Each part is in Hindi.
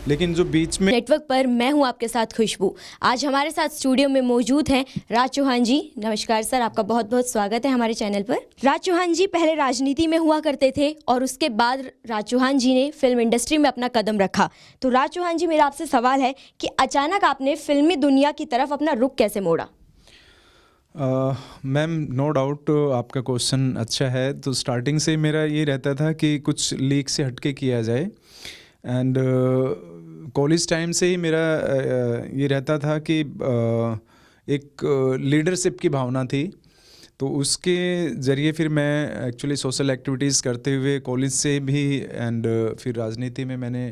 लेकिन जो बीच में नेटवर्क पर मैं हूं आपके साथ खुशबू। आज हमारे साथ स्टूडियो में मौजूद हैं राज चौहान जी। नमस्कार सर, आपका बहुत बहुत स्वागत है हमारे चैनल पर। राज चौहान जी पहले राजनीति में हुआ करते थे और उसके बाद राज चौहान जी ने फिल्म इंडस्ट्री में अपना कदम रखा। तो राज चौहान जी, मेरा आपसे सवाल है कि अचानक आपने फिल्मी दुनिया की तरफ अपना रुख कैसे मोड़ा? मैम, नो डाउट आपका क्वेश्चन अच्छा है। तो स्टार्टिंग से मेरा ये रहता था कि कुछ लीक से हटके किया जाए, एंड कॉलेज टाइम से ही मेरा ये रहता था कि एक लीडरशिप की भावना थी। तो उसके ज़रिए फिर मैं एक्चुअली सोशल एक्टिविटीज़ करते हुए कॉलेज से भी, एंड फिर राजनीति में मैंने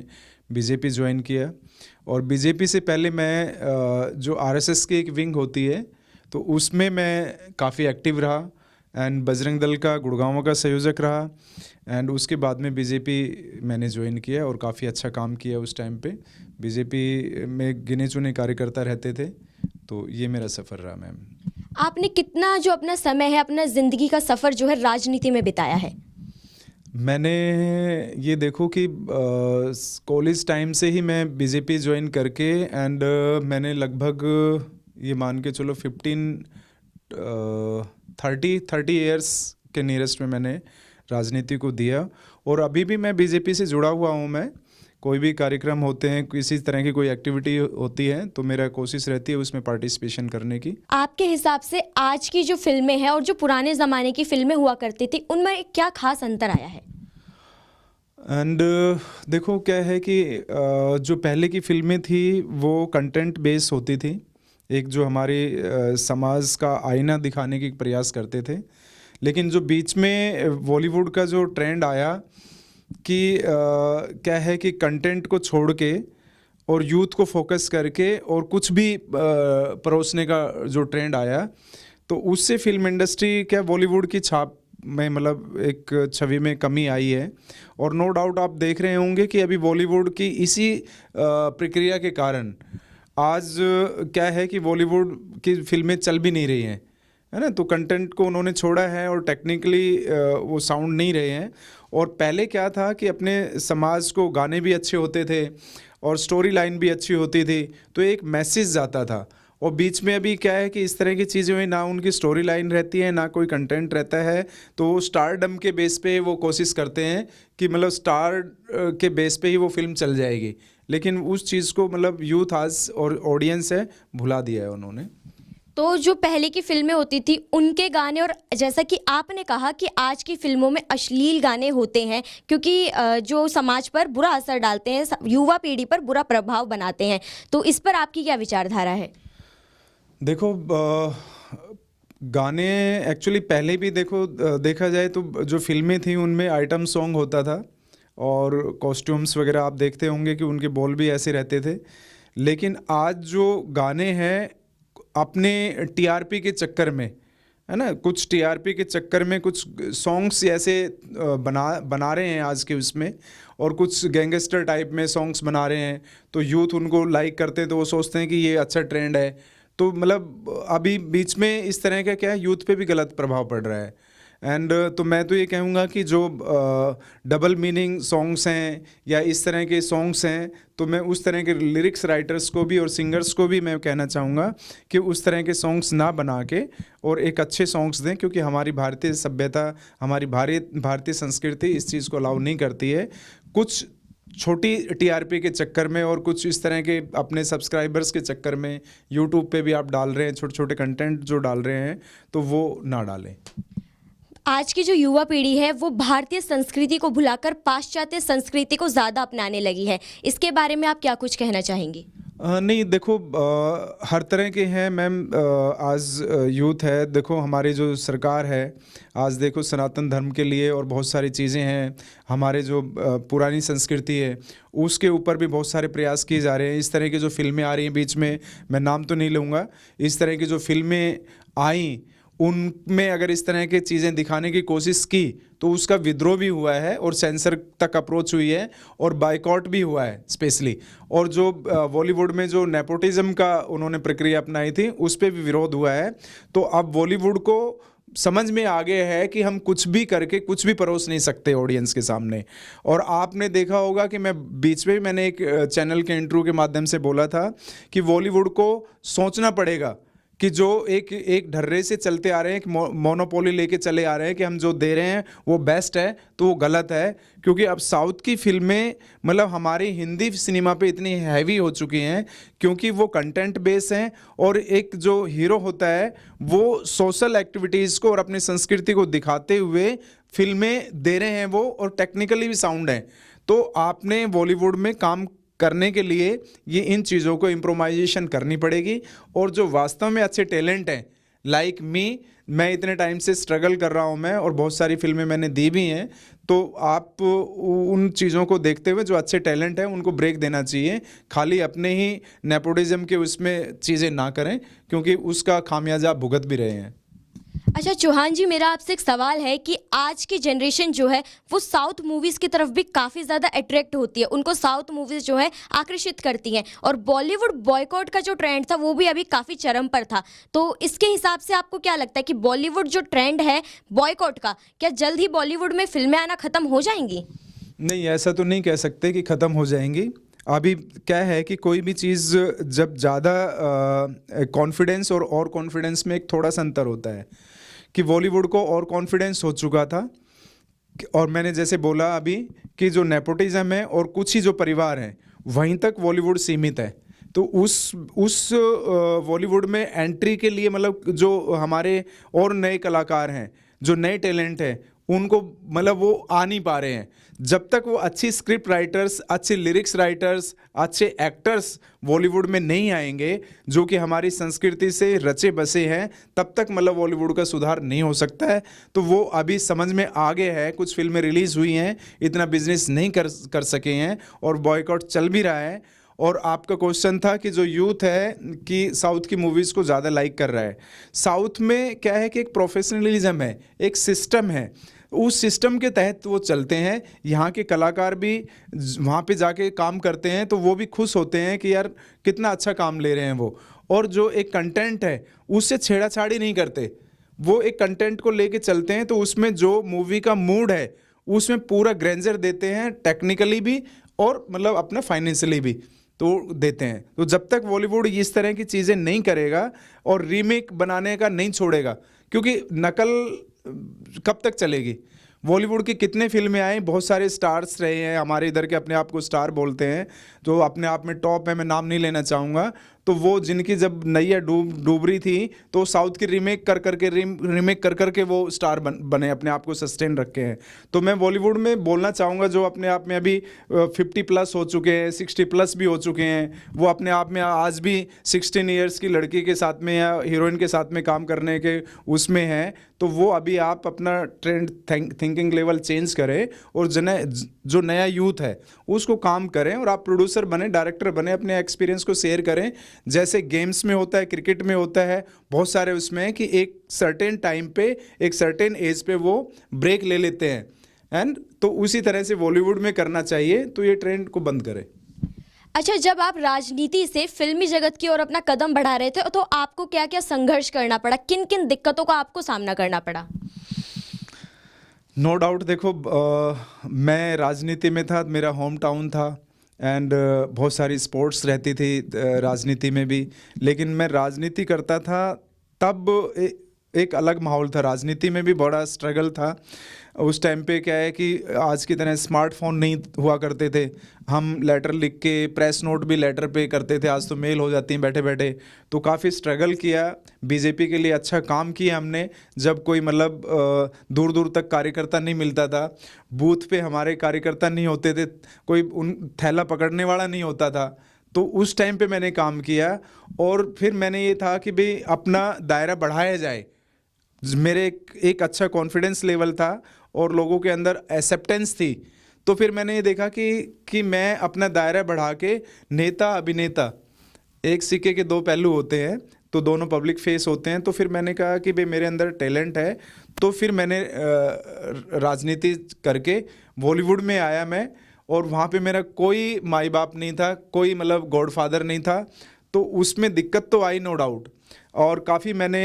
बीजेपी ज्वाइन किया। और बीजेपी से पहले मैं जो आरएसएस की एक विंग होती है तो उसमें मैं काफ़ी एक्टिव रहा, एंड बजरंग दल का गुड़गांव का संयोजक रहा, एंड उसके बाद में बीजेपी मैंने ज्वाइन किया और काफ़ी अच्छा काम किया। उस टाइम पे बीजेपी में गिने चुने कार्यकर्ता रहते थे। तो ये मेरा सफ़र रहा मैम। आपने कितना जो अपना समय है, अपना ज़िंदगी का सफ़र जो है राजनीति में बिताया है? मैंने ये देखो कि कॉलेज टाइम से ही मैं बीजेपी ज्वाइन करके, एंड मैंने लगभग ये मान के चलो 30 ईयर्स के नियरेस्ट में मैंने राजनीति को दिया। और अभी भी मैं बीजेपी से जुड़ा हुआ हूँ। मैं कोई भी कार्यक्रम होते हैं, किसी तरह की कोई एक्टिविटी होती है तो मेरा कोशिश रहती है उसमें पार्टिसिपेशन करने की। आपके हिसाब से आज की जो फिल्में हैं और जो पुराने ज़माने की फिल्में हुआ करती थी, उनमें क्या खास अंतर आया है? एंड देखो क्या है कि जो पहले की फिल्में थी वो कंटेंट बेस होती थी। एक जो हमारे समाज का आईना दिखाने की प्रयास करते थे। लेकिन जो बीच में बॉलीवुड का जो ट्रेंड आया कि क्या है कि कंटेंट को छोड़ के और यूथ को फोकस करके और कुछ भी परोसने का जो ट्रेंड आया, तो उससे फिल्म इंडस्ट्री क्या बॉलीवुड की छाप में मतलब एक छवि में कमी आई है। और नो डाउट आप देख रहे होंगे कि अभी बॉलीवुड की इसी प्रक्रिया के कारण आज क्या है कि बॉलीवुड की फिल्में चल भी नहीं रही हैं, है ना। तो कंटेंट को उन्होंने छोड़ा है और टेक्निकली वो साउंड नहीं रहे हैं। और पहले क्या था कि अपने समाज को गाने भी अच्छे होते थे और स्टोरी लाइन भी अच्छी होती थी, तो एक मैसेज जाता था। और बीच में अभी क्या है कि इस तरह की चीज़ें हुई, ना उनकी स्टोरी लाइन रहती है ना कोई कंटेंट रहता है। तो वो स्टारडम के बेस पे वो कोशिश करते हैं कि मतलब स्टार के बेस पे ही वो फिल्म चल जाएगी। लेकिन उस चीज़ को मतलब यूथ आज और ऑडियंस है भुला दिया है उन्होंने। तो जो पहले की फिल्में होती थी उनके गाने, और जैसा कि आपने कहा कि आज की फिल्मों में अश्लील गाने होते हैं क्योंकि जो समाज पर बुरा असर डालते हैं, युवा पीढ़ी पर बुरा प्रभाव बनाते हैं, तो इस पर आपकी क्या विचारधारा है? देखो गाने एक्चुअली पहले भी देखो देखा जाए तो जो फिल्में थी उनमें आइटम सॉन्ग होता था और कॉस्ट्यूम्स वगैरह आप देखते होंगे कि उनके बोल भी ऐसे रहते थे। लेकिन आज जो गाने हैं अपने टीआरपी के चक्कर में, है ना, कुछ टीआरपी के चक्कर में कुछ सॉन्ग्स ऐसे बना रहे हैं आज के उसमें, और कुछ गैंगस्टर टाइप में सॉन्ग्स बना रहे हैं। तो यूथ उनको लाइक करते हैं तो वो सोचते हैं कि ये अच्छा ट्रेंड है। तो मतलब अभी बीच में इस तरह का क्या है, यूथ पे भी गलत प्रभाव पड़ रहा है। एंड तो मैं तो ये कहूँगा कि जो डबल मीनिंग सॉन्ग्स हैं या इस तरह के सॉन्ग्स हैं, तो मैं उस तरह के लिरिक्स राइटर्स को भी और सिंगर्स को भी मैं कहना चाहूँगा कि उस तरह के सॉन्ग्स ना बना के और एक अच्छे सॉन्ग्स दें, क्योंकि हमारी भारतीय सभ्यता, हमारी भारतीय संस्कृति इस चीज़ को अलाउ नहीं करती है। कुछ छोटी टीआरपी के चक्कर में और कुछ इस तरह के अपने सब्सक्राइबर्स के चक्कर में यूट्यूब पे भी आप डाल रहे हैं छोटे छोटे कंटेंट जो डाल रहे हैं, तो वो ना डालें। आज की जो युवा पीढ़ी है वो भारतीय संस्कृति को भुलाकर पाश्चात्य संस्कृति को ज़्यादा अपनाने लगी है, इसके बारे में आप क्या कुछ कहना चाहेंगे? नहीं देखो, हर तरह के हैं मैम। आज यूथ है, देखो हमारी जो सरकार है आज देखो सनातन धर्म के लिए और बहुत सारी चीज़ें हैं, हमारे जो पुरानी संस्कृति है उसके ऊपर भी बहुत सारे प्रयास किए जा रहे हैं। इस तरह की जो फिल्में आ रही हैं बीच में, मैं नाम तो नहीं लूँगा, इस तरह की जो फिल्में आई उनमें अगर इस तरह की चीज़ें दिखाने की कोशिश की तो उसका विद्रोह भी हुआ है और सेंसर तक अप्रोच हुई है और बाइकआउट भी हुआ है स्पेशली। और जो बॉलीवुड में जो नेपोटिज्म का उन्होंने प्रक्रिया अपनाई थी उस पर भी विरोध हुआ है। तो अब बॉलीवुड को समझ में आ गया है कि हम कुछ भी करके कुछ भी परोस नहीं सकते ऑडियंस के सामने। और आपने देखा होगा कि मैं बीच में मैंने एक चैनल के इंटरव्यू के माध्यम से बोला था कि बॉलीवुड को सोचना पड़ेगा कि जो एक ढर्रे से चलते आ रहे हैं, एक मोनोपोली लेके चले आ रहे हैं कि हम जो दे रहे हैं वो बेस्ट है, तो वो गलत है। क्योंकि अब साउथ की फिल्में मतलब हमारी हिंदी सिनेमा पे इतनी हैवी हो चुकी हैं क्योंकि वो कंटेंट बेस हैं और एक जो हीरो होता है वो सोशल एक्टिविटीज़ को और अपनी संस्कृति को दिखाते हुए फिल्में दे रहे हैं वो, और टेक्निकली भी साउंड हैं। तो आपने बॉलीवुड में काम करने के लिए ये इन चीज़ों को इम्प्रोवाइजेशन करनी पड़ेगी। और जो वास्तव में अच्छे टैलेंट हैं लाइक मी, मैं इतने टाइम से स्ट्रगल कर रहा हूँ मैं, और बहुत सारी फिल्में मैंने दी भी हैं, तो आप उन चीज़ों को देखते हुए जो अच्छे टैलेंट हैं उनको ब्रेक देना चाहिए। खाली अपने ही नेपोटिज्म के उसमें चीज़ें ना करें क्योंकि उसका खामियाजा भुगत भी रहे हैं। अच्छा चौहान जी, मेरा आपसे एक सवाल है कि आज की जनरेशन जो है वो साउथ मूवीज़ की तरफ भी काफ़ी ज़्यादा अट्रैक्ट होती है, उनको साउथ मूवीज़ जो है आकर्षित करती हैं, और बॉलीवुड बॉयकॉट का जो ट्रेंड था वो भी अभी काफ़ी चरम पर था। तो इसके हिसाब से आपको क्या लगता है कि बॉलीवुड जो ट्रेंड है बॉयकॉट का, क्या जल्द ही बॉलीवुड में फिल्में आना ख़त्म हो जाएंगी? नहीं, ऐसा तो नहीं कह सकते कि ख़त्म हो जाएंगी। अभी क्या है कि कोई भी चीज़ जब ज़्यादा कॉन्फिडेंस और कॉन्फिडेंस में एक थोड़ा सा अंतर होता है कि बॉलीवुड को और कॉन्फिडेंस हो चुका था, और मैंने जैसे बोला अभी कि जो नेपोटिज्म है और कुछ ही जो परिवार हैं वहीं तक बॉलीवुड सीमित है। तो उस बॉलीवुड में एंट्री के लिए मतलब जो हमारे और नए कलाकार हैं, जो नए टैलेंट हैं, उनको मतलब वो आ नहीं पा रहे हैं। जब तक वो अच्छी स्क्रिप्ट राइटर्स, अच्छे लिरिक्स राइटर्स, अच्छे एक्टर्स बॉलीवुड में नहीं आएंगे जो कि हमारी संस्कृति से रचे बसे हैं, तब तक मतलब बॉलीवुड का सुधार नहीं हो सकता है। तो वो अभी समझ में आ गया है, कुछ फिल्में रिलीज़ हुई हैं, इतना बिजनेस नहीं कर सके हैं और बॉयकॉट चल भी रहा है। और आपका क्वेश्चन था कि जो यूथ है कि साउथ की मूवीज़ को ज़्यादा लाइक कर रहा है। साउथ में क्या है कि एक प्रोफेशनलिज्म है, एक सिस्टम है, उस सिस्टम के तहत वो चलते हैं। यहाँ के कलाकार भी वहाँ पे जाके काम करते हैं तो वो भी खुश होते हैं कि यार कितना अच्छा काम ले रहे हैं वो। और जो एक कंटेंट है उससे छेड़ाछाड़ी नहीं करते, वो एक कंटेंट को लेके चलते हैं। तो उसमें जो मूवी का मूड है उसमें पूरा ग्रेंजर देते हैं, टेक्निकली भी और मतलब अपना फाइनेंशियली भी तो देते हैं। तो जब तक बॉलीवुड इस तरह की चीज़ें नहीं करेगा और रीमेक बनाने का नहीं छोड़ेगा, क्योंकि नकल कब तक चलेगी। बॉलीवुड की कितने फिल्में आई, बहुत सारे स्टार्स रहे हैं हमारे इधर के, अपने आप को स्टार बोलते हैं, जो अपने आप में टॉप है, मैं नाम नहीं लेना चाहूँगा। तो वो जिनकी जब नैया डूब रही थी तो साउथ की रीमेक कर करके वो स्टार बने, अपने आप को सस्टेन रखे हैं। तो मैं बॉलीवुड में बोलना चाहूँगा जो अपने आप में अभी 50+ हो चुके हैं, 60+ भी हो चुके हैं, वो अपने आप में आज भी 16 ईयर्स की लड़की के साथ में या हीरोइन के साथ में काम करने के उसमें हैं। तो वो अभी आप अपना ट्रेंड थिंकिंग लेवल चेंज करें और जो नया यूथ है उसको काम करें, और आप प्रोड्यूसर बने, डायरेक्टर बने, अपने एक्सपीरियंस को शेयर करें। जैसे गेम्स में होता है, क्रिकेट में होता है, बहुत सारे उसमें कि एक सर्टेन टाइम पे, एक सर्टेन एज पे वो ब्रेक ले लेते हैं, एंड तो उसी तरह से बॉलीवुड में करना चाहिए। तो ये ट्रेंड को बंद करें। अच्छा, जब आप राजनीति से फिल्मी जगत की ओर अपना कदम बढ़ा रहे थे तो आपको क्या क्या संघर्ष करना पड़ा, किन किन दिक्कतों का आपको सामना करना पड़ा? नो डाउट, देखो मैं राजनीति में था, मेरा होम टाउन था, एंड बहुत सारी स्पोर्ट्स रहती थी राजनीति में भी। लेकिन मैं राजनीति करता था तब एक अलग माहौल था, राजनीति में भी बड़ा स्ट्रगल था। उस टाइम पे क्या है कि आज की तरह स्मार्टफोन नहीं हुआ करते थे, हम लेटर लिख के, प्रेस नोट भी लेटर पे करते थे, आज तो मेल हो जाती हैं बैठे बैठे। तो काफ़ी स्ट्रगल किया, बीजेपी के लिए अच्छा काम किया हमने। जब कोई मतलब दूर दूर तक कार्यकर्ता नहीं मिलता था, बूथ पे हमारे कार्यकर्ता नहीं होते थे, कोई उन थैला पकड़ने वाला नहीं होता था, तो उस टाइम पे मैंने काम किया। और फिर मैंने ये था कि भाई अपना दायरा बढ़ाया जाए। मेरे एक अच्छा कॉन्फिडेंस लेवल था और लोगों के अंदर एक्सेप्टेंस थी। तो फिर मैंने ये देखा कि मैं अपना दायरा बढ़ा के, नेता अभिनेता एक सिक्के के दो पहलू होते हैं, तो दोनों पब्लिक फेस होते हैं। तो फिर मैंने कहा कि भाई मेरे अंदर टैलेंट है, तो फिर मैंने राजनीति करके बॉलीवुड में आया मैं। और वहाँ पे मेरा कोई माई बाप नहीं था, कोई मतलब गॉडफादर नहीं था। तो उसमें दिक्कत तो आई, नो डाउट। और काफ़ी मैंने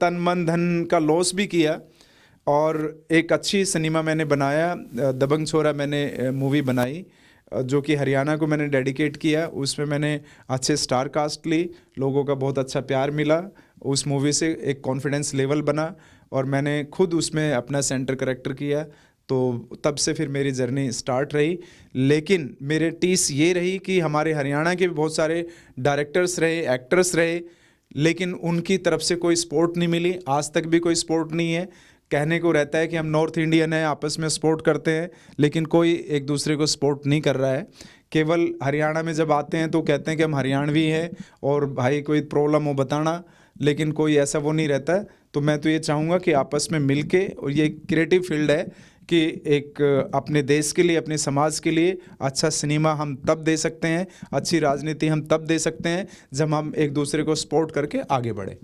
तन मन धन का लॉस भी किया, और एक अच्छी सिनेमा मैंने बनाया। दबंग छोरा मैंने मूवी बनाई, जो कि हरियाणा को मैंने डेडिकेट किया। उसमें मैंने अच्छे स्टार कास्ट ली, लोगों का बहुत अच्छा प्यार मिला। उस मूवी से एक कॉन्फिडेंस लेवल बना, और मैंने खुद उसमें अपना सेंटर कैरेक्टर किया। तो तब से फिर मेरी जर्नी स्टार्ट रही। लेकिन मेरे टीस ये रही कि हमारे हरियाणा के भी बहुत सारे डायरेक्टर्स रहे, एक्टर्स रहे, लेकिन उनकी तरफ से कोई सपोर्ट नहीं मिली। आज तक भी कोई सपोर्ट नहीं है। कहने को रहता है कि हम नॉर्थ इंडियन हैं, आपस में सपोर्ट करते हैं, लेकिन कोई एक दूसरे को सपोर्ट नहीं कर रहा है। केवल हरियाणा में जब आते हैं तो कहते हैं कि हम हरियाणवी हैं और भाई कोई प्रॉब्लम हो बताना, लेकिन कोई ऐसा वो नहीं रहता है। तो मैं तो ये चाहूँगा कि आपस में मिल के, और ये क्रिएटिव फील्ड है कि एक अपने देश के लिए, अपने समाज के लिए अच्छा सिनेमा हम तब दे सकते हैं, अच्छी राजनीति हम तब दे सकते हैं जब हम एक दूसरे को सपोर्ट करके आगे बढ़े।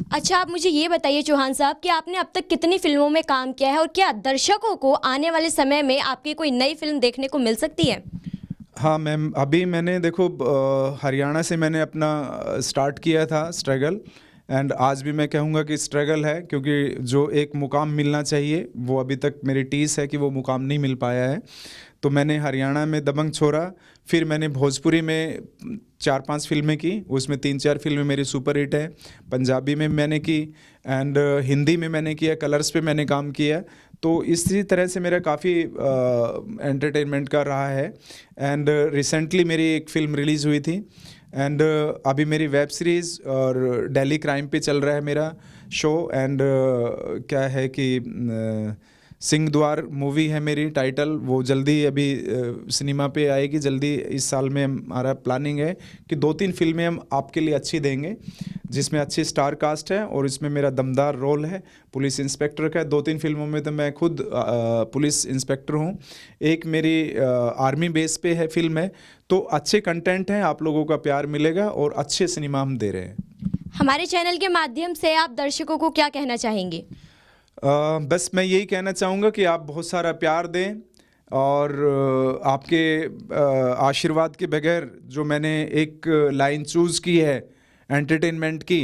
अच्छा, आप मुझे ये बताइए चौहान साहब कि आपने अब तक कितनी फिल्मों में काम किया है, और क्या दर्शकों को आने वाले समय में आपकी कोई नई फिल्म देखने को मिल सकती है? हाँ मैम, अभी मैंने देखो हरियाणा से मैंने अपना स्टार्ट किया था स्ट्रगल, एंड आज भी मैं कहूँगा कि स्ट्रगल है, क्योंकि जो एक मुकाम मिलना चाहिए वो अभी तक मेरी टीस है कि वो मुकाम नहीं मिल पाया है। तो मैंने हरियाणा में दबंग छोरा, फिर मैंने भोजपुरी में 4-5 फिल्में की, उसमें 3-4 फिल्में मेरी सुपर हिट है। पंजाबी में मैंने की, एंड हिंदी में मैंने किया, कलर्स पे मैंने काम किया। तो इसी तरह से मेरा काफ़ी एंटरटेनमेंट का रहा है। एंड रिसेंटली मेरी एक फ़िल्म रिलीज़ हुई थी, एंड अभी मेरी वेब सीरीज़ और दिल्ली क्राइम पे चल रहा है मेरा शो। एंड क्या है कि सिंह द्वार मूवी है मेरी टाइटल, वो जल्दी अभी सिनेमा पे आएगी जल्दी। इस साल में हमारा प्लानिंग है कि 2-3 फिल्में हम आपके लिए अच्छी देंगे, जिसमें अच्छी स्टार कास्ट है, और इसमें मेरा दमदार रोल है पुलिस इंस्पेक्टर का। 2-3 फिल्मों में तो मैं खुद पुलिस इंस्पेक्टर हूँ। एक मेरी आर्मी बेस पे है फिल्म है। तो अच्छे कंटेंट हैं, आप लोगों का प्यार मिलेगा, और अच्छे सिनेमा हम दे रहे हैं। हमारे चैनल के माध्यम से आप दर्शकों को क्या कहना चाहेंगे? बस मैं यही कहना चाहूँगा कि आप बहुत सारा प्यार दें, और आपके आशीर्वाद के बगैर जो मैंने एक लाइन चूज़ की है एंटरटेनमेंट की,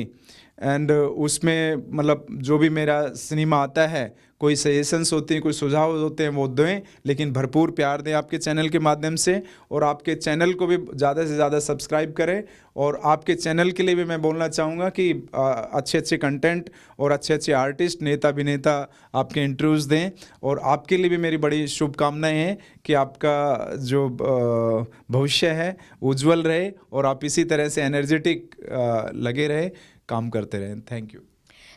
एंड उसमें मतलब जो भी मेरा सिनेमा आता है, कोई सजेशंस होते हैं, कोई सुझाव होते हैं, वो दें, लेकिन भरपूर प्यार दें आपके चैनल के माध्यम से। और आपके चैनल को भी ज़्यादा से ज़्यादा सब्सक्राइब करें। और आपके चैनल के लिए भी मैं बोलना चाहूँगा कि अच्छे अच्छे कंटेंट और अच्छे अच्छे आर्टिस्ट, नेता अभिनेता आपके इंटरव्यूज़ दें। और आपके लिए भी मेरी बड़ी शुभकामनाएं हैं कि आपका जो भविष्य है उज्जवल रहे, और आप इसी तरह से एनर्जेटिक लगे रहे, काम करते रहें। Thank you.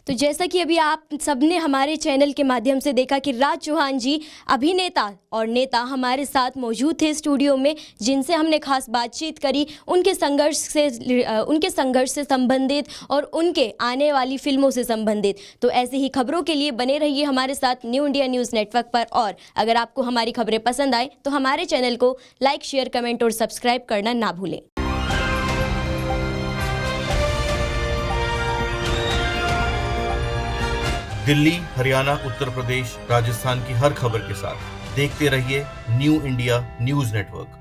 तो जैसा कि अभी आप सबने हमारे चैनल के माध्यम से देखा कि राज चौहान जी अभिनेता और नेता हमारे साथ मौजूद थे स्टूडियो में, जिनसे हमने खास बातचीत करी उनके संघर्ष से संबंधित और उनके आने वाली फिल्मों से संबंधित। तो ऐसी ही खबरों के लिए बने रहिए हमारे साथ न्यू इंडिया न्यूज़ नेटवर्क पर। और अगर आपको हमारी खबरें पसंद आए तो हमारे चैनल को लाइक, शेयर, कमेंट और सब्सक्राइब करना ना भूलें। दिल्ली, हरियाणा, उत्तर प्रदेश, राजस्थान की हर खबर के साथ देखते रहिए न्यू इंडिया न्यूज़ नेटवर्क।